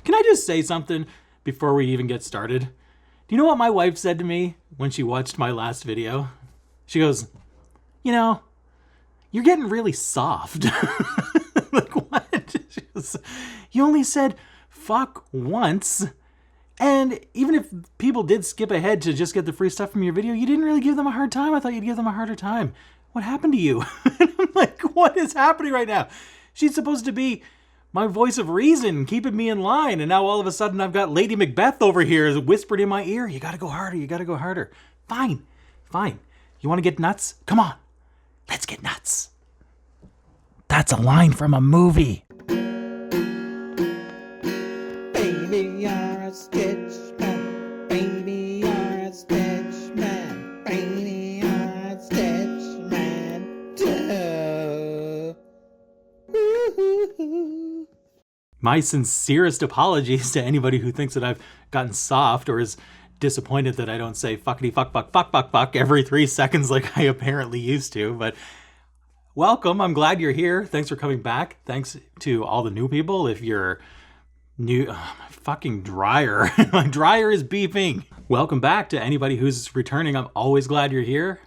Can I just say something before we even get started? Do you know what my wife said to me when she watched my last video? She goes, you know, you're getting really soft. Like, what? She goes, you only said fuck once. And even if people did skip ahead to just get the free stuff from your video, you didn't really give them a hard time. I thought you'd give them a harder time. What happened to you? And I'm like, what is happening right now? She's supposed to be my voice of reason, keeping me in line. And now all of a sudden I've got Lady Macbeth over here whispered in my ear, you gotta go harder, you gotta go harder. Fine. You wanna get nuts? Come on, let's get nuts. That's a line from a movie. Baby, you're a stitch man. Baby, you're a stitch man. Baby, you're a stitch man. Duh. Woo-hoo-hoo. My sincerest apologies to anybody who thinks that I've gotten soft or is disappointed that I don't say fuckity fuck every 3 seconds like I apparently used to. But welcome. I'm glad you're here. Thanks for coming back. Thanks to all the new people. If you're new, my fucking dryer. My dryer is beeping. Welcome back to anybody who's returning. I'm always glad you're here.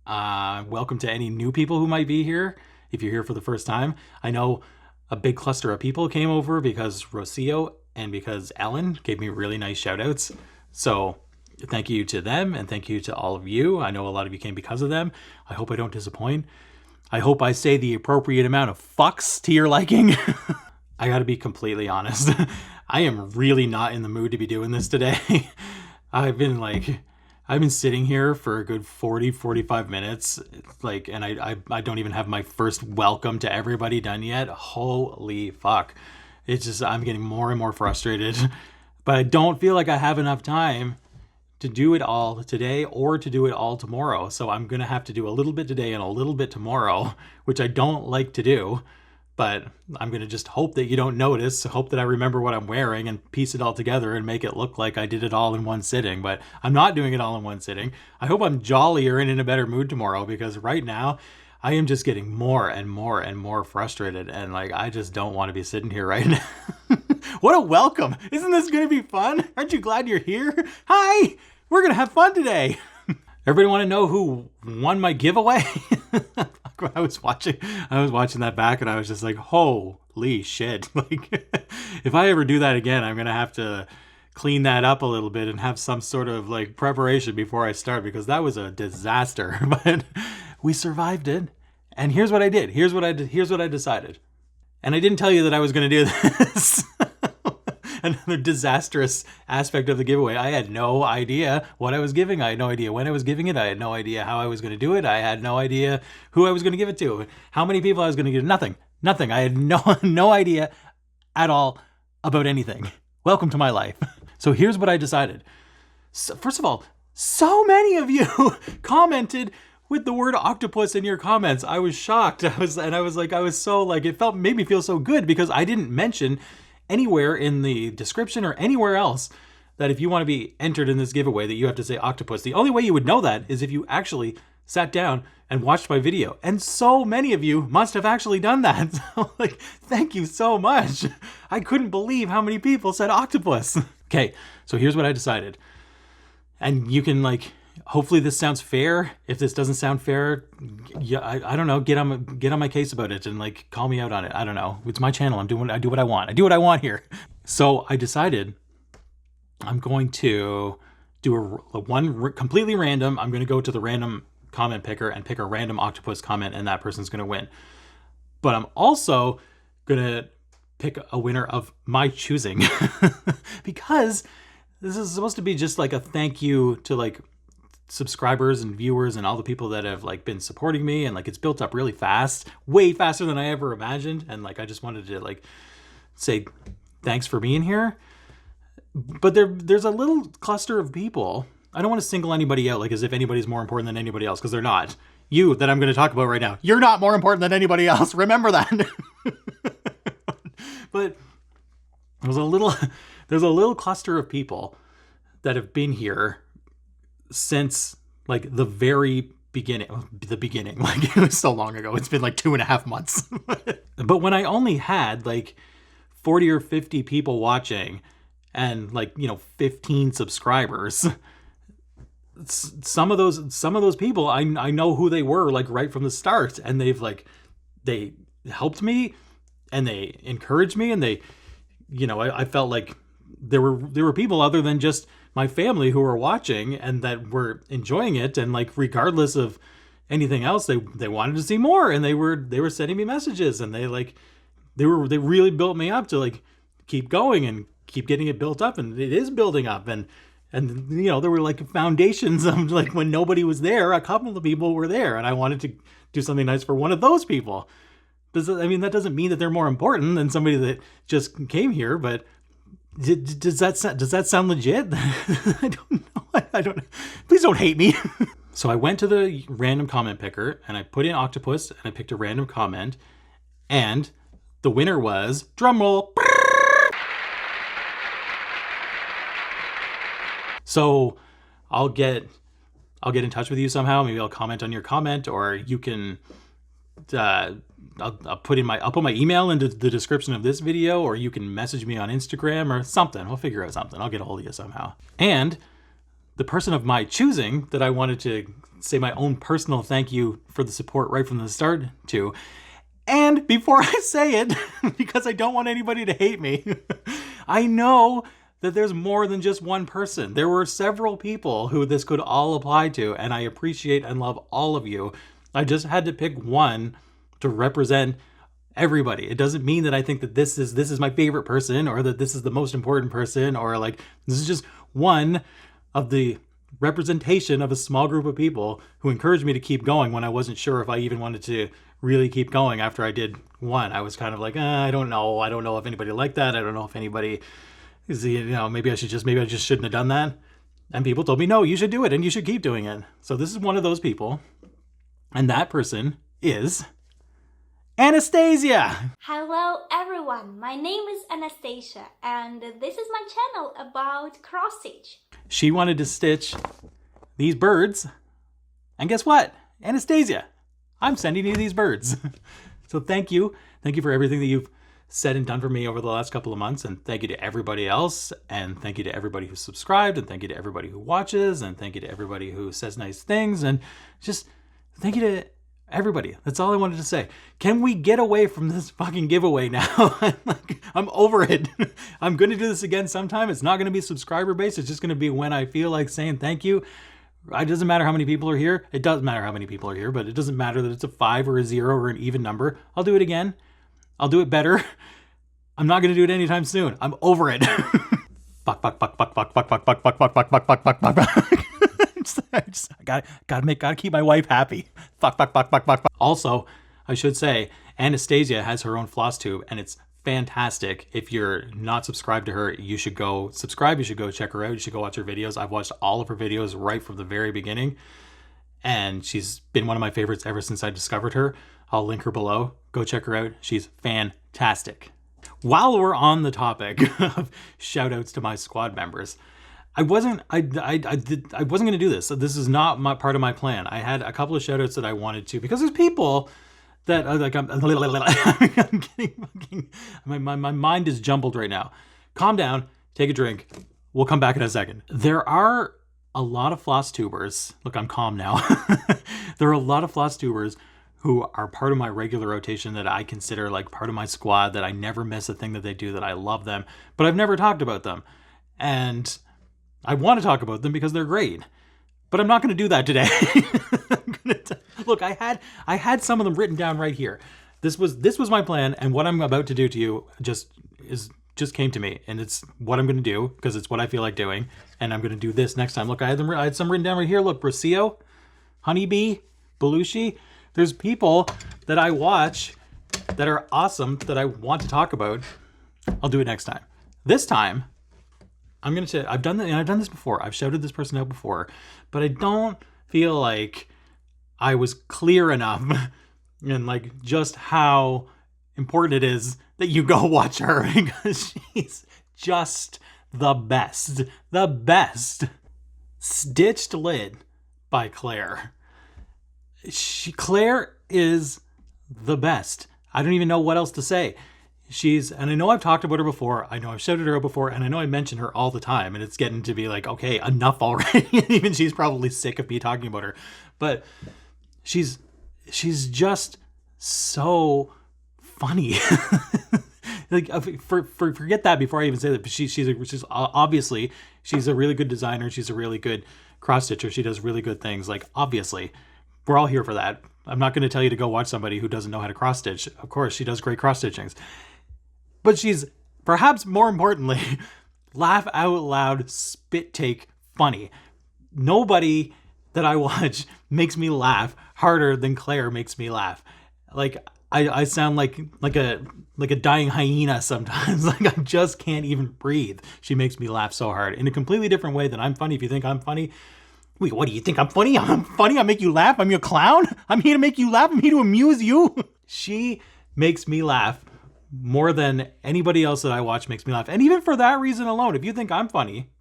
Welcome to any new people who might be here. If you're here for the first time, I know a big cluster of people came over because Rocio and because Ellen gave me really nice shout outs. So thank you to them and thank you to all of you. I know a lot of you came because of them. I hope I don't disappoint. I hope I say the appropriate amount of fucks to your liking. I gotta be completely honest. I am really not in the mood to be doing this today. I've been sitting here for a good 45 minutes, and I don't even have my first welcome to everybody done yet. Holy fuck. It's just, I'm getting more and more frustrated, but I don't feel like I have enough time to do it all today or to do it all tomorrow. So I'm going to have to do a little bit today and a little bit tomorrow, which I don't like to do, but I'm going to just hope that you don't notice, hope that I remember what I'm wearing and piece it all together and make it look like I did it all in one sitting, but I'm not doing it all in one sitting. I hope I'm jollier and in a better mood tomorrow, because right now I am just getting more and more and more frustrated, and I just don't want to be sitting here right now. What a welcome. Isn't this going to be fun? Aren't you glad you're here? Hi, we're going to have fun today. Everybody want to know who won my giveaway? I was watching that back and I was just like, holy shit. If I ever do that again, I'm going to have to clean that up a little bit and have some sort of preparation before I start, because that was a disaster. But we survived it. And here's what I did. Here's what I decided. And I didn't tell you that I was going to do this. Another disastrous aspect of the giveaway. I had no idea what I was giving. I had no idea when I was giving it. I had no idea how I was going to do it. I had no idea who I was going to give it to. How many people I was going to give it. Nothing. I had no idea at all about anything. Welcome to my life. So here's what I decided. So, first of all, so many of you commented with the word octopus in your comments. I was shocked. It made me feel so good, because I didn't mention anywhere in the description or anywhere else that if you want to be entered in this giveaway that you have to say octopus. The only way you would know that is if you actually sat down and watched my video. And so many of you must have actually done that. So thank you so much. I couldn't believe how many people said octopus. Okay, so here's what I decided. And you can hopefully this sounds fair. If this doesn't sound fair, yeah, I don't know, get on my case about it and call me out on it. I don't know. It's my channel. I do what I want. I do what I want here. So I decided I'm going to do one completely random. I'm going to go to the random comment picker and pick a random octopus comment, and that person's going to win. But I'm also going to pick a winner of my choosing because this is supposed to be just a thank you to subscribers and viewers and all the people that have been supporting me, and it's built up really fast, way faster than I ever imagined, and I just wanted to say thanks for being here. But there's a little cluster of people. I don't want to single anybody out as if anybody's more important than anybody else, because they're not. You that I'm going to talk about right now, you're not more important than anybody else. Remember that. But there's a little cluster of people that have been here since the very beginning. It was so long ago. It's been 2.5 months. But when I only had 40 or 50 people watching and like, 15 subscribers. Some of those people, I know who they were like right from the start, and they helped me and they encouraged me, and they, I felt like there were people other than just my family who were watching and that were enjoying it, and like regardless of anything else, they wanted to see more, and they were sending me messages, and they really built me up to like keep going and keep getting it built up, and it is building up, and there were like foundations of like when nobody was there, a couple of people were there, and I wanted to do something nice for one of those people. That doesn't mean that they're more important than somebody that just came here, but does that sound legit? I don't know. Please don't hate me. So I went to the random comment picker and I put in octopus and I picked a random comment, and the winner was, drumroll. So I'll get in touch with you somehow. Maybe I'll comment on your comment, or you can I'll put my email into the description of this video, or you can message me on Instagram or something. We'll figure out something. I'll get a hold of you somehow. And the person of my choosing that I wanted to say my own personal thank you for the support right from the start to. And before I say it, because I don't want anybody to hate me, I know that there's more than just one person. There were several people who this could all apply to, and I appreciate and love all of you. I just had to pick one to represent everybody. It doesn't mean that I think that this is my favorite person, or that this is the most important person, or like this is just one of the representation of a small group of people who encouraged me to keep going when I wasn't sure if I even wanted to really keep going after I did one. I was kind of like, I don't know if anybody liked that. I don't know if anybody is, maybe I just shouldn't have done that. And people told me, no, you should do it and you should keep doing it. So this is one of those people. And that person is Anastasia! Hello everyone, my name is Anastasia and this is my channel about cross stitch. She wanted to stitch these birds, and guess what? Anastasia, I'm sending you these birds. So thank you for everything that you've said and done for me over the last couple of months, and thank you to everybody else, and thank you to everybody who subscribed, and thank you to everybody who watches, and thank you to everybody who says nice things, and just thank you to everybody. That's all I wanted to say. Can we get away from this fucking giveaway now? I'm over it. I'm going to do this again sometime. It's not going to be subscriber based. It's just going to be when I feel like saying thank you. It doesn't matter how many people are here. It does matter how many people are here, but it doesn't matter that it's a 5 or a 0 or an even number. I'll do it again. I'll do it better. I'm not going to do it anytime soon. I'm over it. Fuck. I gotta keep my wife happy. Fuck. Also, I should say, Anastasia has her own Flosstube, and it's fantastic. If you're not subscribed to her, you should go subscribe. You should go check her out. You should go watch her videos. I've watched all of her videos right from the very beginning, and she's been one of my favorites ever since I discovered her. I'll link her below. Go check her out. She's fantastic. While we're on the topic of shout outs to my squad members, I wasn't going to do this. So this is not part of my plan. I had a couple of shout outs that I wanted to, because there's people that are like, I'm getting fucking, my mind is jumbled right now. Calm down, take a drink. We'll come back in a second. There are a lot of FLOSSTUBERS. Look, I'm calm now. There are a lot of FLOSSTUBERS who are part of my regular rotation that I consider like part of my squad, that I never miss a thing that they do, that I love them, but I've never talked about them. And I want to talk about them because they're great, but I'm not going to do that today. Look, I had some of them written down right here. This was my plan, and what I'm about to do to you just came to me, and it's what I'm going to do because it's what I feel like doing, and I'm going to do this next time. Look, I had some written down right here. Look, Rocio, Honeybee, Belushi. There's people that I watch that are awesome that I want to talk about. I'll do it next time. This time, I'm going to say, I've done this before. I've shouted this person out before, but I don't feel like I was clear enough in like just how important it is that you go watch her, because she's just the best. The best. StitchedLit by Claire. Claire is the best. I don't even know what else to say. and I know I've talked about her before, I know I've shouted her out before, and I know I mention her all the time, and it's getting to be like, okay, enough already. Even she's probably sick of me talking about her. But she's just so funny. Like, forget that before I even say that. But she's obviously, she's a really good designer. She's a really good cross stitcher. She does really good things. Like, obviously, we're all here for that. I'm not going to tell you to go watch somebody who doesn't know how to cross stitch. Of course, she does great cross stitchings. But she's, perhaps more importantly, laugh out loud, spit take funny. Nobody that I watch makes me laugh harder than Claire makes me laugh. Like, I sound like a dying hyena sometimes. Like, I just can't even breathe. She makes me laugh so hard in a completely different way than I'm funny. If you think I'm funny, wait, what do you think? I'm funny? I'm funny? I make you laugh? I'm your clown? I'm here to make you laugh? I'm here to amuse you? She makes me laugh more than anybody else that I watch makes me laugh. And even for that reason alone, if you think I'm funny,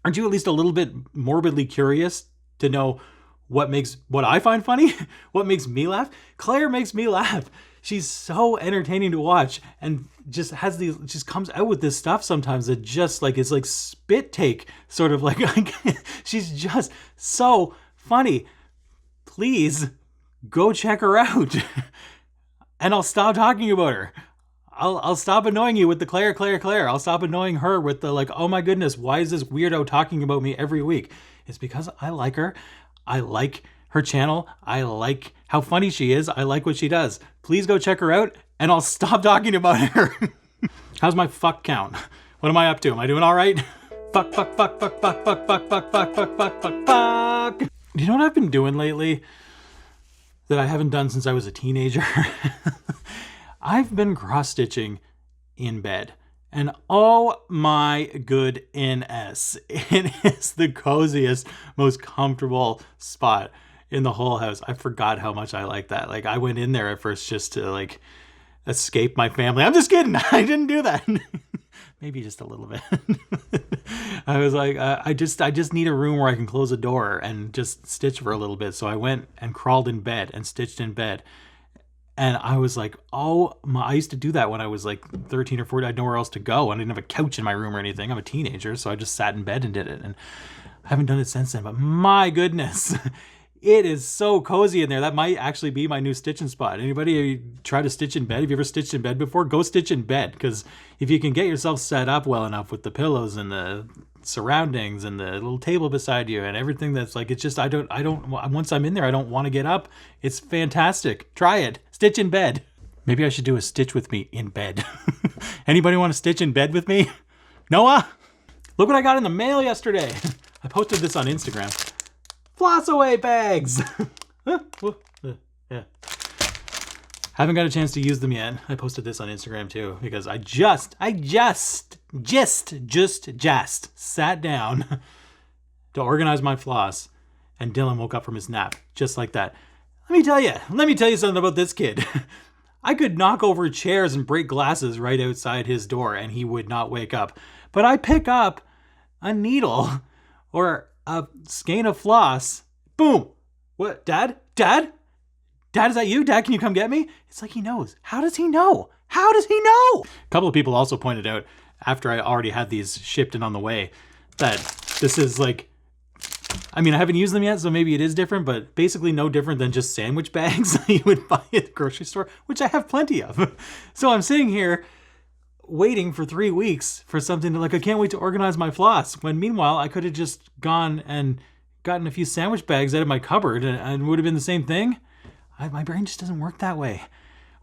aren't you at least a little bit morbidly curious to know what I find funny? What makes me laugh? Claire makes me laugh. She's so entertaining to watch, and just comes out with this stuff sometimes that just like, it's like spit take, sort of like, she's just so funny. Please go check her out. And I'll stop talking about her. I'll stop annoying you with the Claire. I'll stop annoying her with the like, oh my goodness, why is this weirdo talking about me every week? It's because I like her. I like her channel. I like how funny she is. I like what she does. Please go check her out, and I'll stop talking about her. How's my fuck count? What am I up to? Am I doing all right? Fuck. Do you know what I've been doing lately that I haven't done since I was a teenager? I've been cross-stitching in bed. And oh my goodness, it is the coziest, most comfortable spot in the whole house. I forgot how much I like that. Like, I went in there at first just to like escape my family. I'm just kidding. I didn't do that. Maybe just a little bit. I was like, I just need a room where I can close a door and just stitch for a little bit. So I went and crawled in bed and stitched in bed. And I was like, oh my, I used to do that when I was like 13 or 14. I had nowhere else to go. I didn't have a couch in my room or anything. I'm a teenager, so I just sat in bed and did it. And I haven't done it since then, but my goodness, it is so cozy in there. That might actually be my new stitching spot. Anybody try to stitch in bed? Have you ever stitched in bed before? Go stitch in bed, because if you can get yourself set up well enough with the pillows and the surroundings and the little table beside you and everything, that's like, it's just, I don't once I'm in there, I don't want to get up. It's fantastic. Try it. Stitch in bed. Maybe I should do a stitch with me in bed. Anybody want to stitch in bed with me? Noah? Look what I got in the mail yesterday. I posted this on Instagram. Floss away bags. Yeah. Haven't got a chance to use them yet. I posted this on Instagram too, because I just sat down to organize my floss, and Dylan woke up from his nap just like that. Let me tell you something about this kid. I could knock over chairs and break glasses right outside his door and he would not wake up. But I pick up a needle or a skein of floss. Boom. What? Dad? Dad, is that you? Dad, can you come get me? It's like he knows. How does he know? A couple of people also pointed out, after I already had these shipped and on the way, that this is like, I mean, I haven't used them yet, so maybe it is different, but basically no different than just sandwich bags that you would buy at the grocery store, which I have plenty of. So I'm sitting here waiting for 3 weeks for something to, like, I can't wait to organize my floss, when meanwhile I could have just gone and gotten a few sandwich bags out of my cupboard and it would have been the same thing. My brain just doesn't work that way.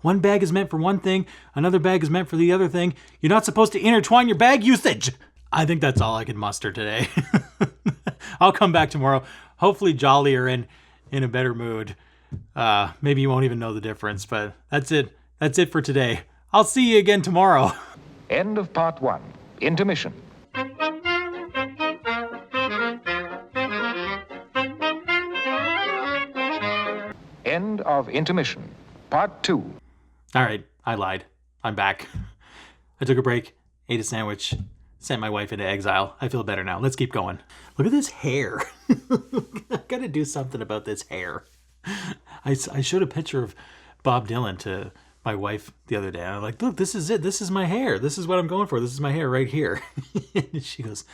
One bag is meant for one thing, another bag is meant for the other thing. You're not supposed to intertwine your bag usage. I think that's all I can muster today. I'll come back tomorrow, hopefully jollier and in a better mood. Maybe you won't even know the difference, but that's it. That's it for today. I'll see you again tomorrow. End of part 1. Intermission. End of intermission. Part 2. All right, I lied. I'm back. I took a break, ate a sandwich, sent my wife into exile. I feel better now. Let's keep going. Look at this hair. I gotta do something about this hair. I showed a picture of Bob Dylan to my wife the other day. And I'm like, look, this is it. This is my hair. This is what I'm going for. This is my hair right here. And she goes,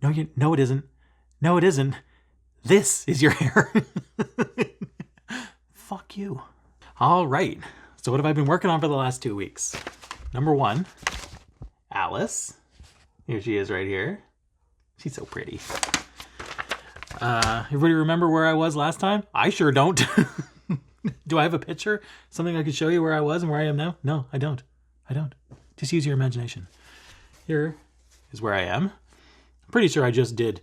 no, it isn't. No, it isn't. This is your hair. Fuck you. All right. So what have I been working on for the last 2 weeks? Number 1, Alice. Here she is right here. She's so pretty. Everybody remember where I was last time? I sure don't. Do I have a picture? Something I could show you where I was and where I am now? No, I don't. Just use your imagination. Here is where I am. I'm pretty sure I just did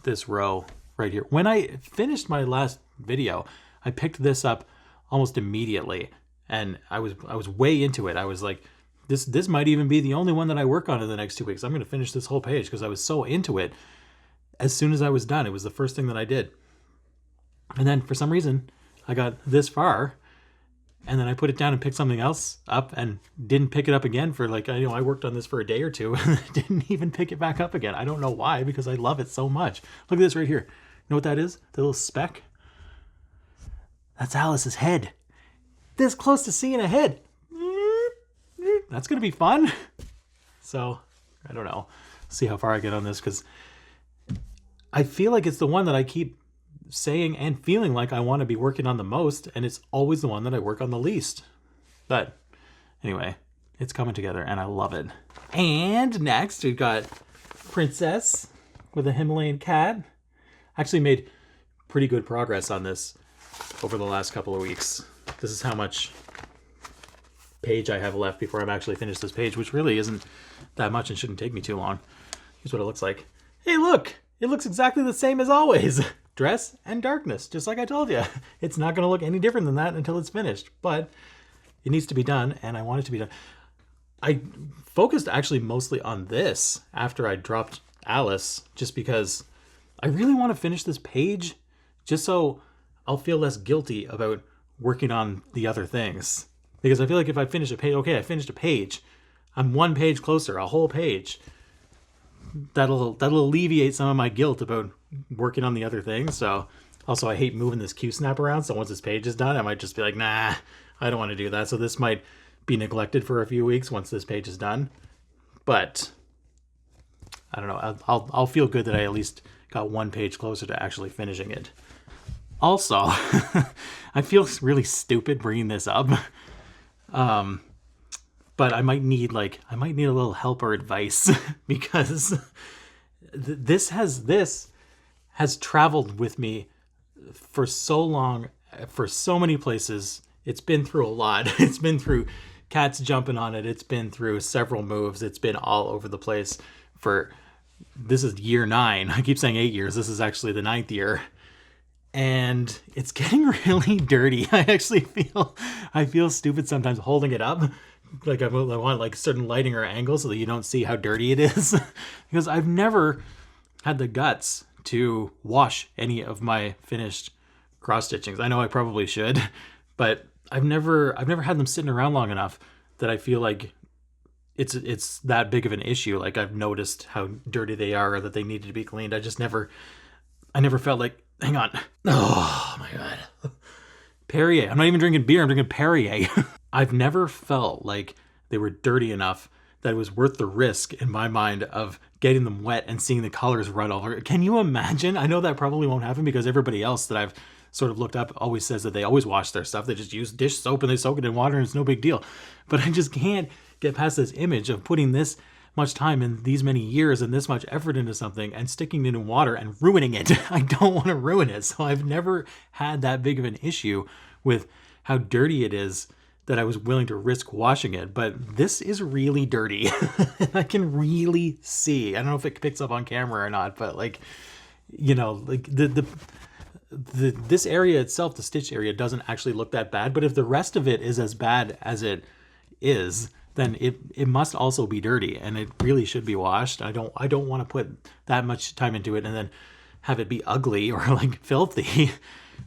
this row right here. When I finished my last video, I picked this up almost immediately, and I was way into it. I was like, this might even be the only one that I work on in the next 2 weeks. I'm going to finish this whole page because I was so into it. As soon as I was done, it was the first thing that I did. And then for some reason, I got this far, and then I put it down and picked something else up and didn't pick it up again for like, I worked on this for a day or two and didn't even pick it back up again. I don't know why, because I love it so much. Look at this right here. You know what that is? The little speck? That's Alice's head. This close to seeing a head. That's going to be fun. So, I don't know. See how far I get on this, because I feel like it's the one that I keep saying and feeling like I want to be working on the most, and it's always the one that I work on the least. But anyway, it's coming together and I love it. And next we've got Princess with a Himalayan cat. Actually made pretty good progress on this over the last couple of weeks. This is how much page I have left before I'm actually finished this page, which really isn't that much and shouldn't take me too long. Here's what it looks like. Hey, look! It looks exactly the same as always. Dress and darkness, just like I told you. It's not going to look any different than that until it's finished, but it needs to be done, and I want it to be done. I focused actually mostly on this after I dropped Alice, just because I really want to finish this page, just so I'll feel less guilty about working on the other things. Because I feel like if I finish a page, okay, I finished a page, I'm one page closer, a whole page. That'll alleviate some of my guilt about working on the other things. So also I hate moving this Q snap around, so once this page is done I might just be like, nah, I don't want to do that. So this might be neglected for a few weeks once this page is done, but I don't know, I'll feel good that I at least got one page closer to actually finishing it. Also, I feel really stupid bringing this up, but I might need a little help or advice because this has traveled with me for so long, for so many places. It's been through a lot. It's been through cats jumping on it. It's been through several moves. It's been all over the place this is year 9. I keep saying 8 years. This is actually the 9th year. And it's getting really dirty. I feel stupid sometimes holding it up. Like I want like certain lighting or angle so that you don't see how dirty it is. Because I've never had the guts to wash any of my finished cross stitchings. I know I probably should, but I've never had them sitting around long enough that I feel like it's that big of an issue. Like I've noticed how dirty they are or that they needed to be cleaned. I never felt like, hang on. Oh my God. Perrier. I'm not even drinking beer. I'm drinking Perrier. I've never felt like they were dirty enough that it was worth the risk in my mind of getting them wet and seeing the colors run all over. Can you imagine? I know that probably won't happen because everybody else that I've sort of looked up always says that they always wash their stuff. They just use dish soap and they soak it in water and it's no big deal. But I just can't get past this image of putting this much time and these many years and this much effort into something and sticking it in water and ruining it. I don't want to ruin it. So I've never had that big of an issue with how dirty it is that I was willing to risk washing it. But this is really dirty. I can really see. I don't know if it picks up on camera or not, but like, you know, like this area itself, the stitch area, doesn't actually look that bad. But if the rest of it is as bad as it is, then it must also be dirty and it really should be washed. I don't want to put that much time into it and then have it be ugly or like filthy.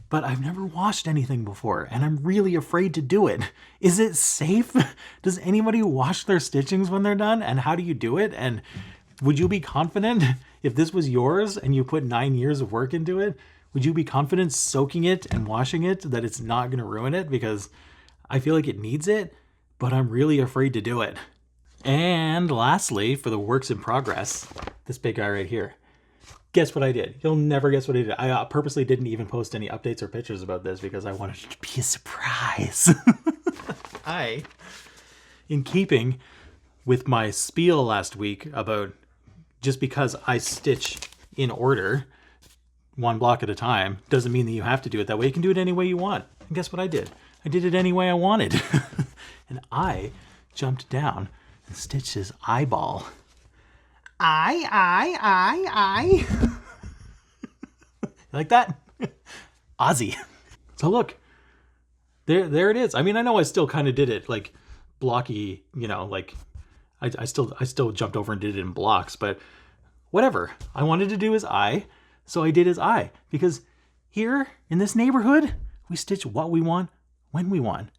But I've never washed anything before and I'm really afraid to do it. Is it safe? Does anybody wash their stitchings when they're done? And how do you do it? And would you be confident if this was yours and you put 9 years of work into it? Would you be confident soaking it and washing it that it's not going to ruin it? Because I feel like it needs it, but I'm really afraid to do it. And lastly, for the works in progress, this big guy right here. Guess what I did? You'll never guess what I did. I purposely didn't even post any updates or pictures about this because I wanted it to be a surprise. In keeping with my spiel last week about just because I stitch in order, one block at a time, doesn't mean that you have to do it that way. You can do it any way you want. And guess what I did? I did it any way I wanted. And I jumped down and stitched his eyeball. I. You like that? Aussie. So look, there it is. I mean, I know I still kind of did it like blocky, you know, like I still jumped over and did it in blocks, but whatever. I wanted to do his eye, so I did his eye because here in this neighborhood, we stitch what we want when we want.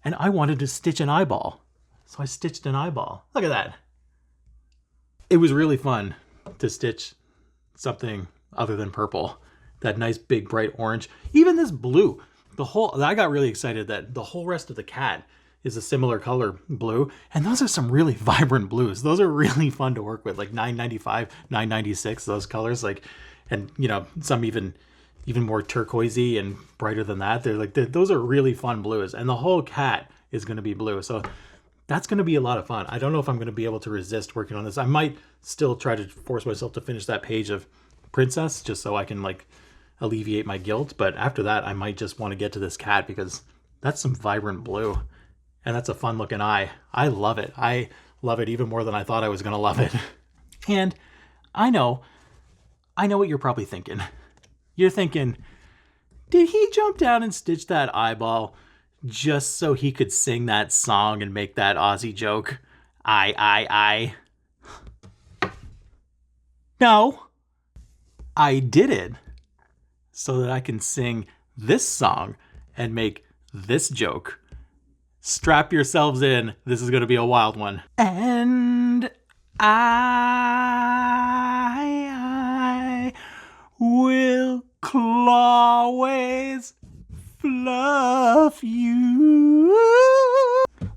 And I wanted to stitch an eyeball. So I stitched an eyeball. Look at that. It was really fun to stitch something other than purple. That nice big bright orange. Even this blue. I got really excited that the whole rest of the cat is a similar color blue. And those are some really vibrant blues. Those are really fun to work with. Like 995, 996, those colors. Like, and you know, some even more turquoisey and brighter than that. Those are really fun blues. And the whole cat is going to be blue. So that's going to be a lot of fun. I don't know if I'm going to be able to resist working on this. I might still try to force myself to finish that page of Princess just so I can like alleviate my guilt. But after that, I might just want to get to this cat because that's some vibrant blue. And that's a fun looking eye. I love it. I love it even more than I thought I was going to love it. And I know what you're probably thinking. You're thinking, did he jump down and stitch that eyeball just so he could sing that song and make that Aussie joke? I. No. I did it so that I can sing this song and make this joke. Strap yourselves in. This is going to be a wild one. And I will always fluff you.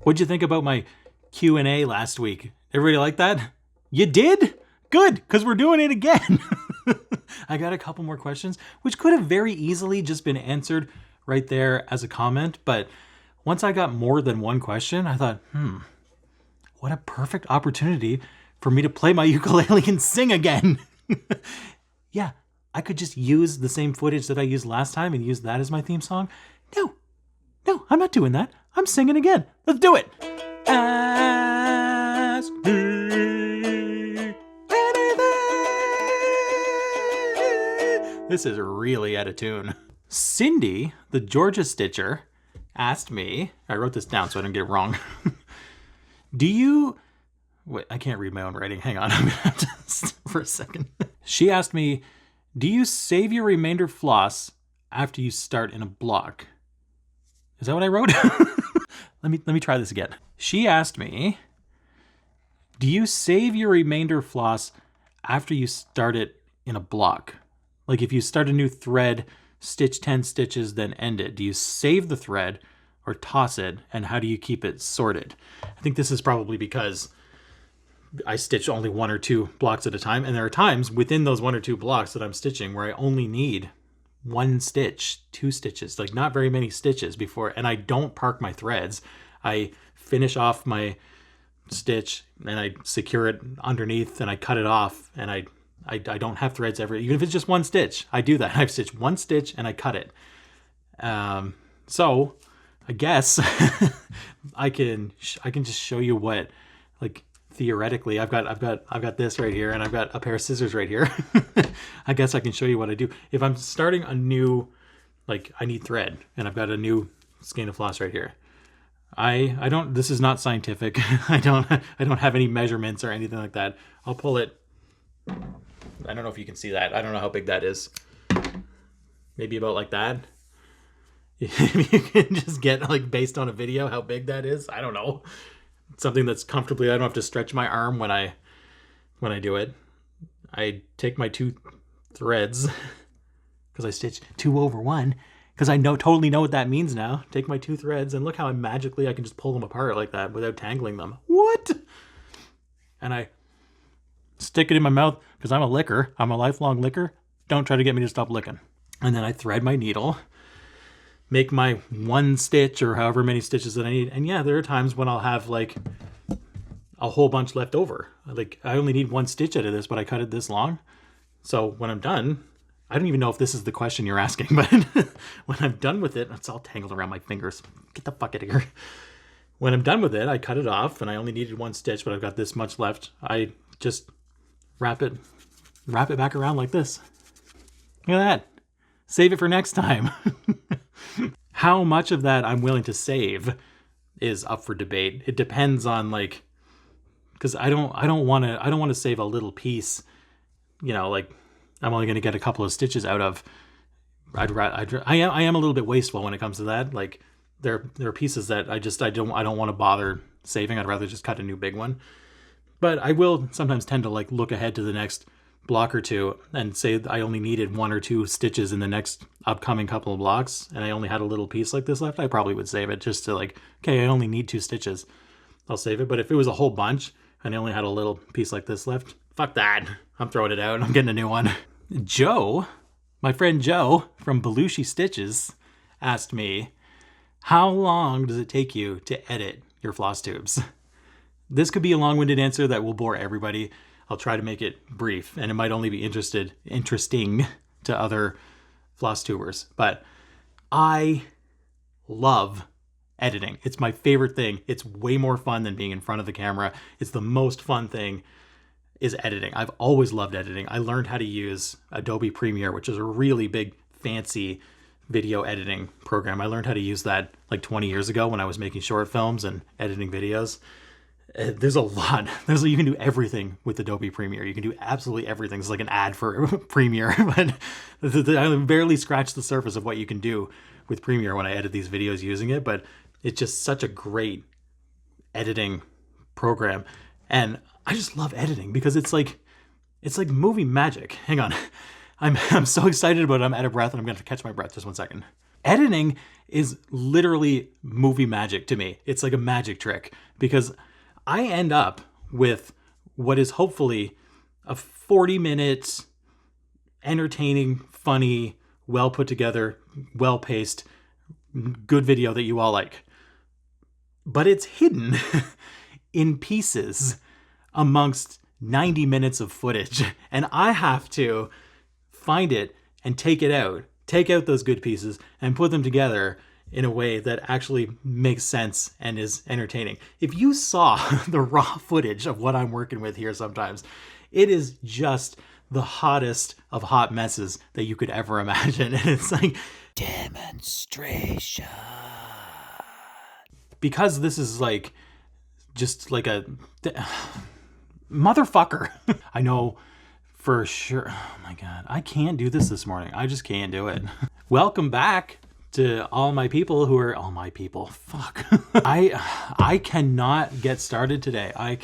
What'd you think about my Q&A last week? Everybody like that? You did? Good, because we're doing it again. I got a couple more questions, which could have very easily just been answered right there as a comment. But once I got more than one question, I thought, what a perfect opportunity for me to play my ukulele and sing again. Yeah, I could just use the same footage that I used last time and use that as my theme song. No, I'm not doing that. I'm singing again. Let's do it. Ask me anything. This is really out of tune. Cindy, the Georgia Stitcher, asked me, I wrote this down so I didn't get it wrong. Wait, I can't read my own writing. Hang on, I'm gonna have to for a second. She asked me, do you save your remainder floss after you start in a block? Is that what I wrote? Let me try this again. She asked me, do you save your remainder floss after you start it in a block? Like if you start a new thread, stitch 10 stitches, then end it. Do you save the thread or toss it? And how do you keep it sorted? I think this is probably because I stitch only one or two blocks at a time. And there are times within those one or two blocks that I'm stitching where I only need one stitch, two stitches, like not very many stitches before. And I don't park my threads. I finish off my stitch and I secure it underneath and I cut it off. And I don't have threads ever, even if it's just one stitch, I do that. I've stitched one stitch and I cut it. So I guess I can just show you what, like, theoretically, I've got this right here and I've got a pair of scissors right here. I guess I can show you what I do. If I'm starting a new, like I need thread and I've got a new skein of floss right here. I don't, this is not scientific. I don't have any measurements or anything like that. I'll pull it. I don't know if you can see that. I don't know how big that is. Maybe about like that. If you can just get like based on a video how big that is. I don't know. Something that's comfortably, I don't have to stretch my arm when I do it. I take my two threads because I stitch 2 over 1 because I totally know what that means now. Take my 2 threads and look how magically I can just pull them apart like that without tangling them. What? And I stick it in my mouth because I'm a licker. I'm a lifelong licker. Don't try to get me to stop licking. And then I thread my needle, make my 1 stitch or however many stitches that I need. And yeah, there are times when I'll have like a whole bunch left over. Like I only need 1 stitch out of this, but I cut it this long. So when I'm done, I don't even know if this is the question you're asking, but when I'm done with it, it's all tangled around my fingers. Get the fuck out of here. When I'm done with it, I cut it off and I only needed 1 stitch, but I've got this much left. I just wrap it back around like this. Look at that. Save it for next time. How much of that I'm willing to save is up for debate. It depends on like, because I don't want to save a little piece, you know, like I'm only going to get a couple of stitches out of. I am a little bit wasteful when it comes to that. Like there are pieces that I don't want to bother saving. I'd rather just cut a new big one. But I will sometimes tend to like look ahead to the next block or two and say I only needed 1 or 2 stitches in the next upcoming couple of blocks, and I only had a little piece like this left. I probably would save it just to like, okay, I only need 2 stitches. I'll save it. But if it was a whole bunch and I only had a little piece like this left, fuck that. I'm throwing it out. I'm getting a new one. Joe, my friend Joe from Belushi Stitches, asked me, how long does it take you to edit your floss tubes? This could be a long-winded answer that will bore everybody. I'll try to make it brief, and it might only be interesting to other floss tubers. But I love editing. It's my favorite thing. It's way more fun than being in front of the camera. It's the most fun thing is editing. I've always loved editing. I learned how to use Adobe Premiere, which is a really big, fancy video editing program. I learned how to use that like 20 years ago when I was making short films and editing videos. There's a lot. You can do everything with Adobe Premiere. You can do absolutely everything. It's like an ad for Premiere, but I barely scratched the surface of what you can do with Premiere when I edit these videos using it. But it's just such a great editing program, and I just love editing because it's like movie magic. Hang on, I'm so excited about it. I'm out of breath, and I'm going to catch my breath. Just 1 second. Editing is literally movie magic to me. It's like a magic trick because I end up with what is hopefully a 40-minute, entertaining, funny, well put together, well paced, good video that you all like. But it's hidden in pieces amongst 90 minutes of footage. And I have to find it and take out those good pieces and put them together in a way that actually makes sense and is entertaining. If you saw the raw footage of what I'm working with here sometimes, it is just the hottest of hot messes that you could ever imagine. And it's like, demonstration. Because this is like, just like a motherfucker. I know for sure. Oh my God, I can't do this morning. I just can't do it. Welcome back to all my people who are all my people. Fuck. I cannot get started today. I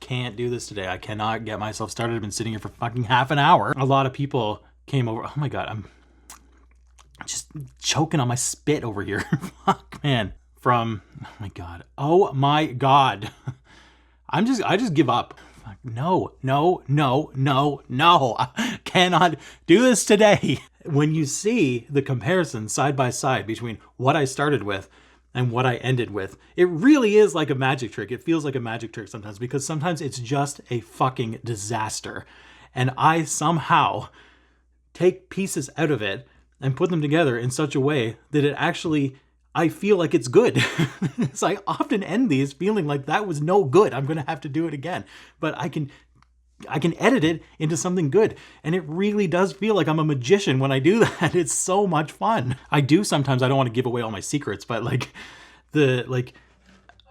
can't do this today. I cannot get myself started. I've been sitting here for fucking half an hour. A lot of people came over. Oh my God, I'm just choking on my spit over here. Fuck, man. Oh my God. I just give up. No. I cannot do this today. When you see the comparison side by side between what I started with and what I ended with, it really is like a magic trick. It feels like a magic trick sometimes because sometimes it's just a fucking disaster. And I somehow take pieces out of it and put them together in such a way that it actually, I feel like it's good. So I often end these feeling like that was no good. I'm going to have to do it again. But I can edit it into something good. And it really does feel like I'm a magician when I do that. It's so much fun. I don't want to give away all my secrets, but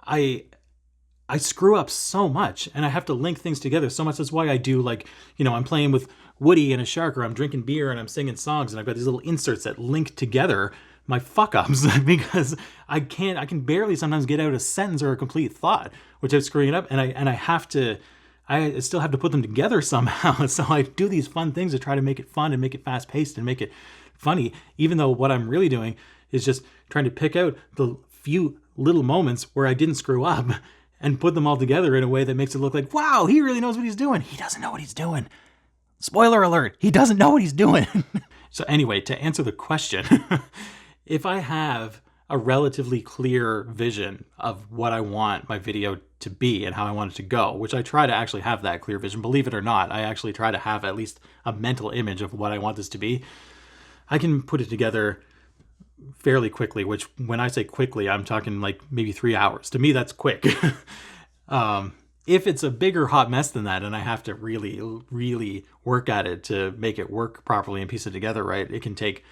I screw up so much and I have to link things together so much. That's why I do I'm playing with Woody and a shark, or I'm drinking beer and I'm singing songs and I've got these little inserts that link together my fuck ups because I can barely sometimes get out a sentence or a complete thought, which I'm screwing it up. And I still have to put them together somehow. So I do these fun things to try to make it fun and make it fast paced and make it funny, even though what I'm really doing is just trying to pick out the few little moments where I didn't screw up and put them all together in a way that makes it look like, wow, he really knows what he's doing. He doesn't know what he's doing. Spoiler alert, he doesn't know what he's doing. So anyway, to answer the question, if I have a relatively clear vision of what I want my video to be and how I want it to go, which I try to actually have that clear vision, believe it or not, I actually try to have at least a mental image of what I want this to be, I can put it together fairly quickly, which when I say quickly, I'm talking like maybe 3 hours. To me, that's quick. If it's a bigger hot mess than that and I have to really, really work at it to make it work properly and piece it together right, it can take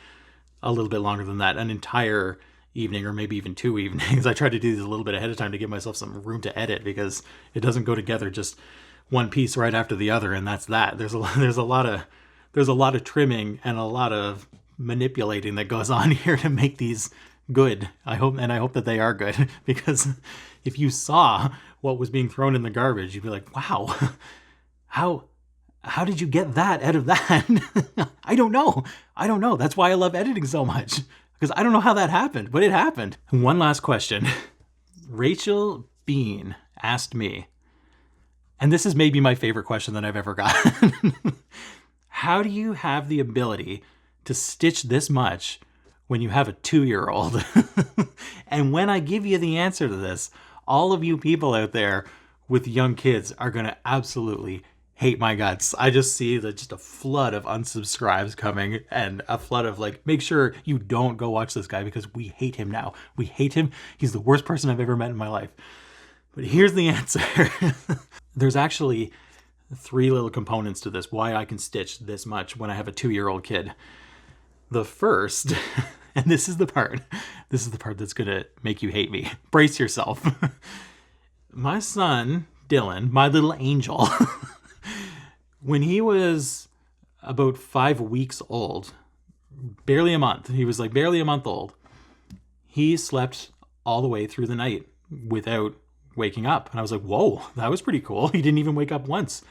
a little bit longer than that, an entire evening or maybe even 2 evenings. I try to do this a little bit ahead of time to give myself some room to edit because it doesn't go together just one piece right after the other and that's that. There's a lot of trimming and a lot of manipulating that goes on here to make these good. I hope that they are good, because if you saw what was being thrown in the garbage, you'd be like, wow, how did you get that out of that? I don't know. That's why I love editing so much, because I don't know how that happened, but it happened. One last question. Rachel Bean asked me, and this is maybe my favorite question that I've ever gotten. How do you have the ability to stitch this much when you have a 2-year-old? And when I give you the answer to this, all of you people out there with young kids are going to absolutely hate my guts. I just see just a flood of unsubscribes coming and a flood of like, make sure you don't go watch this guy because we hate him now. We hate him. He's the worst person I've ever met in my life. But here's the answer. There's actually 3 little components to this, why I can stitch this much when I have a 2-year-old kid. The first, and this is the part that's going to make you hate me. Brace yourself. My son, Dylan, my little angel, when he was about 5 weeks old, barely a month, he was like barely a month old, he slept all the way through the night without waking up. And I was like, whoa, that was pretty cool. He didn't even wake up once.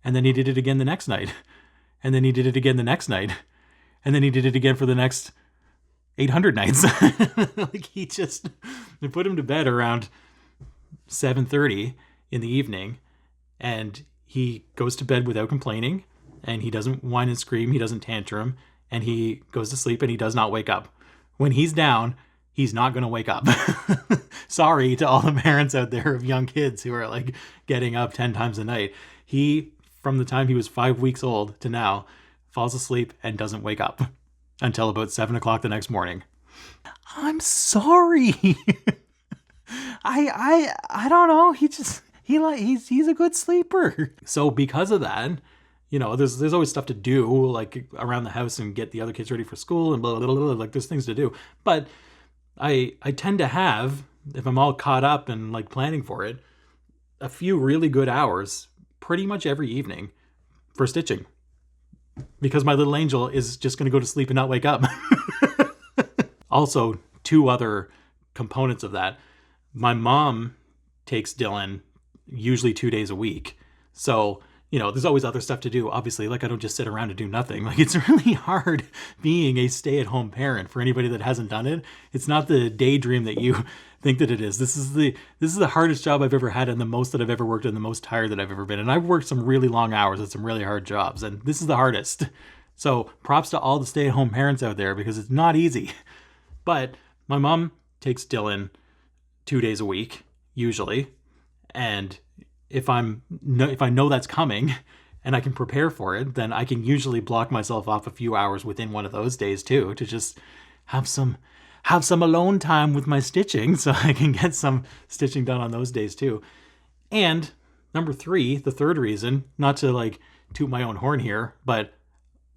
And then he did it again the next night. And then he did it again the next night. And then he did it again for the next 800 nights. Like he put him to bed around 7:30 in the evening, and he goes to bed without complaining, and he doesn't whine and scream, he doesn't tantrum, and he goes to sleep and he does not wake up. When he's down, he's not going to wake up. Sorry to all the parents out there of young kids who are like getting up 10 times a night. He, from the time he was 5 weeks old to now, falls asleep and doesn't wake up until about 7 o'clock the next morning. I'm sorry. I don't know. He's a good sleeper. So because of that, you know, there's always stuff to do like around the house and get the other kids ready for school and blah, blah, blah, blah. Like there's things to do. But I tend to have, if I'm all caught up and like planning for it, a few really good hours pretty much every evening for stitching. Because my little angel is just going to go to sleep and not wake up. Also, 2 other components of that. My mom takes Dylan usually 2 days a week. So, you know, there's always other stuff to do. Obviously, like I don't just sit around and do nothing. Like it's really hard being a stay-at-home parent for anybody that hasn't done it. It's not the daydream that you think that it is. This is the hardest job I've ever had and the most that I've ever worked and the most tired that I've ever been. And I've worked some really long hours at some really hard jobs, and this is the hardest. So props to all the stay-at-home parents out there because it's not easy. But my mom takes Dylan 2 days a week, usually. And if I know that's coming and I can prepare for it, then I can usually block myself off a few hours within one of those days too, to just have some alone time with my stitching so I can get some stitching done on those days too. And number 3, the third reason, not to like toot my own horn here, but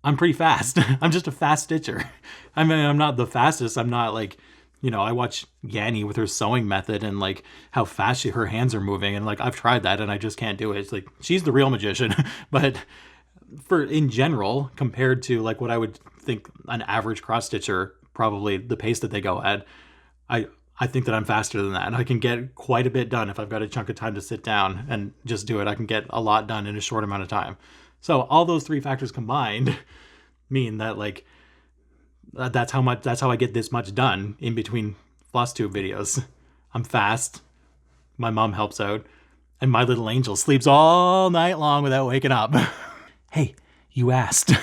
I'm pretty fast. I'm just a fast stitcher. I mean, I'm not the fastest. I'm not like, you know, I watch Yani with her sewing method and like how fast her hands are moving. And like, I've tried that and I just can't do it. It's like, she's the real magician. But in general, compared to like what I would think an average cross stitcher, probably the pace that they go at, I think that I'm faster than that. And I can get quite a bit done if I've got a chunk of time to sit down and just do it. I can get a lot done in a short amount of time. So all those 3 factors combined mean that like That's how I get this much done in between FlosStube videos. I'm fast. My mom helps out. And my little angel sleeps all night long without waking up. Hey, you asked.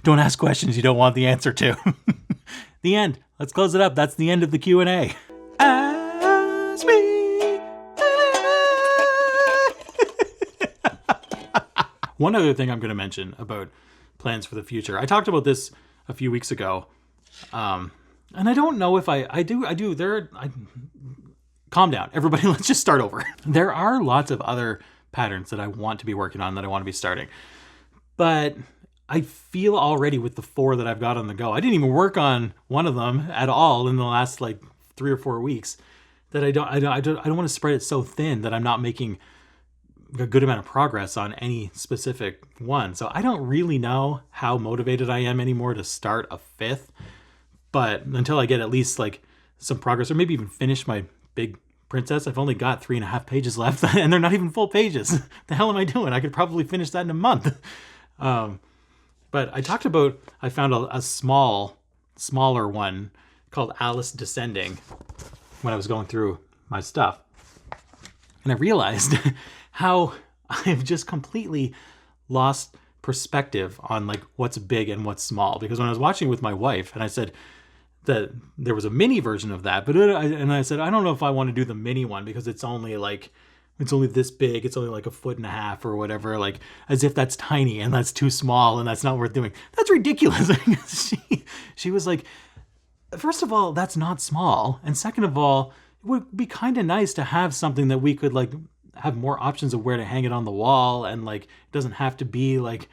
Don't ask questions you don't want the answer to. The end. Let's close it up. That's the end of the Q&A. Ask me. One other thing I'm going to mention about plans for the future. I talked about this a few weeks ago. And I don't know if I do. Calm down. Everybody, let's just start over. There are lots of other patterns that I want to be working on, that I want to be starting. But I feel already with the 4 that I've got on the go, I didn't even work on one of them at all in the last like 3 or 4 weeks, that I don't want to spread it so thin that I'm not making a good amount of progress on any specific one. So I don't really know how motivated I am anymore to start a 5th. But until I get at least like some progress, or maybe even finish my big princess, I've only got 3.5 pages left, and they're not even full pages. The hell am I doing? I could probably finish that in a month. But I talked about, I found a smaller one called Alice Descending when I was going through my stuff. And I realized how I've just completely lost perspective on like what's big and what's small. Because when I was watching with my wife, and I said that there was a mini version of that, and I said, I don't know if I want to do the mini one because it's only this big. It's only like 1.5 feet or whatever, like as if that's tiny and that's too small and that's not worth doing. That's ridiculous. She was like, first of all, that's not small. And second of all, it would be kind of nice to have something that we could like have more options of where to hang it on the wall. And like, it doesn't have to be like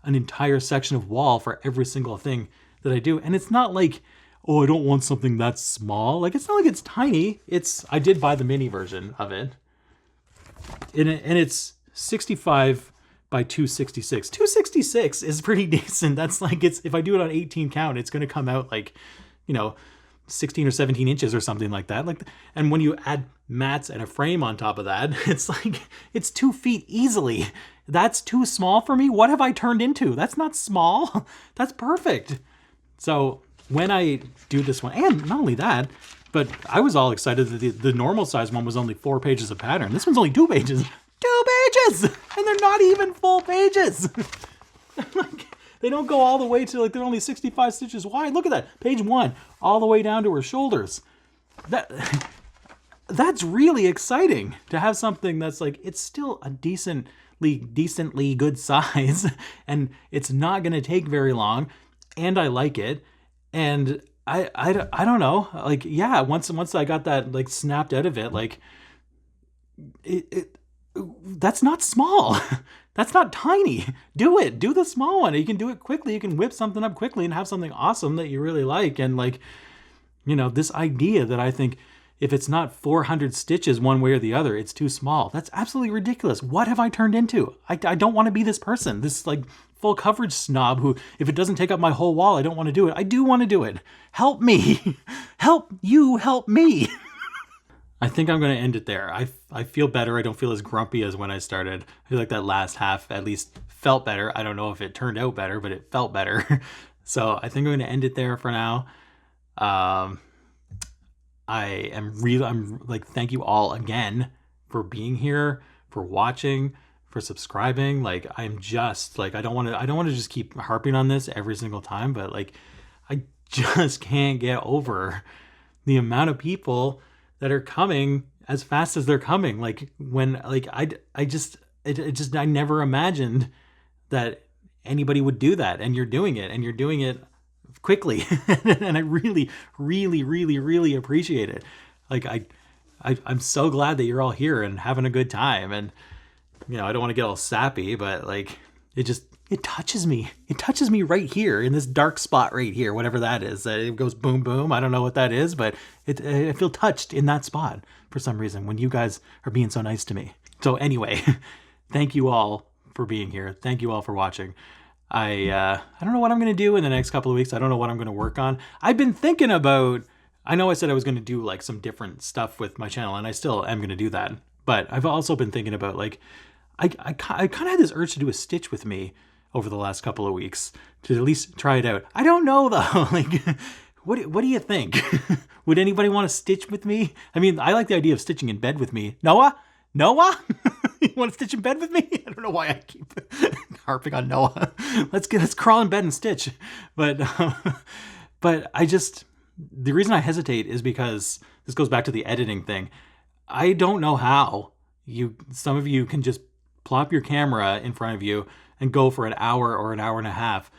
an entire section of wall for every single thing that I do. And it's not like, oh, I don't want something that's small. Like, it's not like it's tiny. I did buy the mini version of it. And it's 65 by 266. 266 is pretty decent. That's like, if I do it on 18 count, it's going to come out like, 16 or 17 inches or something like that. Like, and when you add mats and a frame on top of that, it's like, it's 2 feet easily. That's too small for me. What have I turned into? That's not small. That's perfect. So when I do this one, and not only that, but I was all excited that the normal size one was only 4 pages of pattern. This one's only 2 pages. 2 pages! And they're not even full pages. Like, they don't go all the way to, like, they're only 65 stitches wide. Look at that. Page 1, all the way down to her shoulders. That's really exciting to have something that's like, it's still a decently good size, and it's not going to take very long, and I like it. And I don't know, like, yeah, once I got that like snapped out of it, like that's not small. That's not tiny. Do the small one. You can do it quickly. You can whip something up quickly and have something awesome that you really like. And like, this idea that I think if it's not 400 stitches one way or the other, it's too small. That's absolutely ridiculous. What have I turned into? I don't want to be this person, this like full coverage snob who, if it doesn't take up my whole wall, I don't want to do it. I do want to do it. Help me. Help you help me. I think I'm going to end it there. I feel better. I don't feel as grumpy as when I started. I feel like that last half at least felt better. I don't know if it turned out better, but it felt better. So I think I'm going to end it there for now. I'm like, thank you all again for being here, for watching, for subscribing. Like, I'm just like, I don't want to just keep harping on this every single time, but like, I just can't get over the amount of people that are coming as fast as they're coming. Like, when, like, I never imagined that anybody would do that, and you're doing it quickly. And I really, really, really, really appreciate it. Like, I'm so glad that you're all here and having a good time. And, I don't want to get all sappy, but like, it touches me. It touches me right here in this dark spot right here, whatever that is. It goes boom, boom. I don't know what that is, but I feel touched in that spot for some reason when you guys are being so nice to me. So anyway, thank you all for being here. Thank you all for watching. I don't know what I'm going to do in the next couple of weeks. I don't know what I'm going to work on. I've been thinking about, I know I said I was going to do like some different stuff with my channel, and I still am going to do that. But I've also been thinking about like, I kind of had this urge to do a stitch with me over the last couple of weeks to at least try it out. I don't know though. Like, what do you think? Would anybody want to stitch with me? I mean, I like the idea of stitching in bed with me. Noah? You want to stitch in bed with me? I don't know why I keep harping on Noah. Let's crawl in bed and stitch. But the reason I hesitate is because this goes back to the editing thing. I don't know how some of you can just plop your camera in front of you and go for an hour or an hour and a half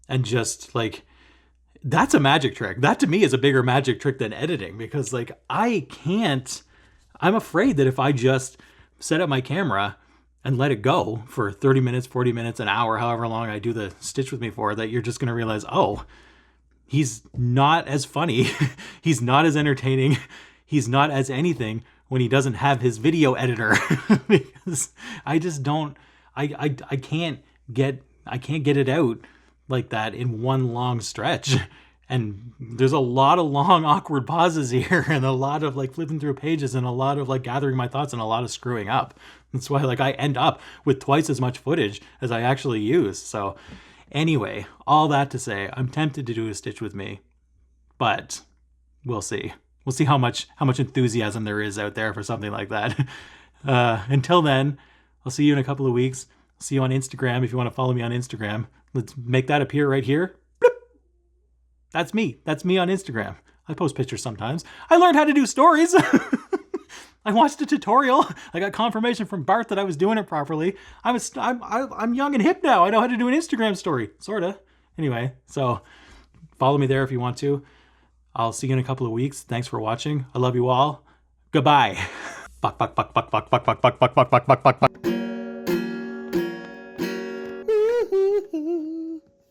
and just like, that's a magic trick. That to me is a bigger magic trick than editing, because like I'm afraid that if I just set up my camera and let it go for 30 minutes, 40 minutes, an hour, however long I do the stitch with me for, that you're just going to realize, oh, he's not as funny. He's not as entertaining. He's not as anything when he doesn't have his video editor. Because I just don't, I can't get it out like that in one long stretch. And there's a lot of long awkward pauses here, and a lot of like flipping through pages, and a lot of like gathering my thoughts, and a lot of screwing up. That's why like I end up with twice as much footage as I actually use. So anyway, all that to say, I'm tempted to do a stitch with me, but we'll see. We'll see how much enthusiasm there is out there for something like that. Until then, I'll see you in a couple of weeks. I'll see you on Instagram if you want to follow me on Instagram. Let's make that appear right here. Bloop. That's me. That's me on Instagram. I post pictures sometimes. I learned how to do stories. I watched a tutorial. I got confirmation from Bart that I was doing it properly. I'm young and hip now. I know how to do an Instagram story, sorta. Anyway, so follow me there if you want to. I'll see you in a couple of weeks. Thanks for watching. I love you all. Goodbye. Fuck.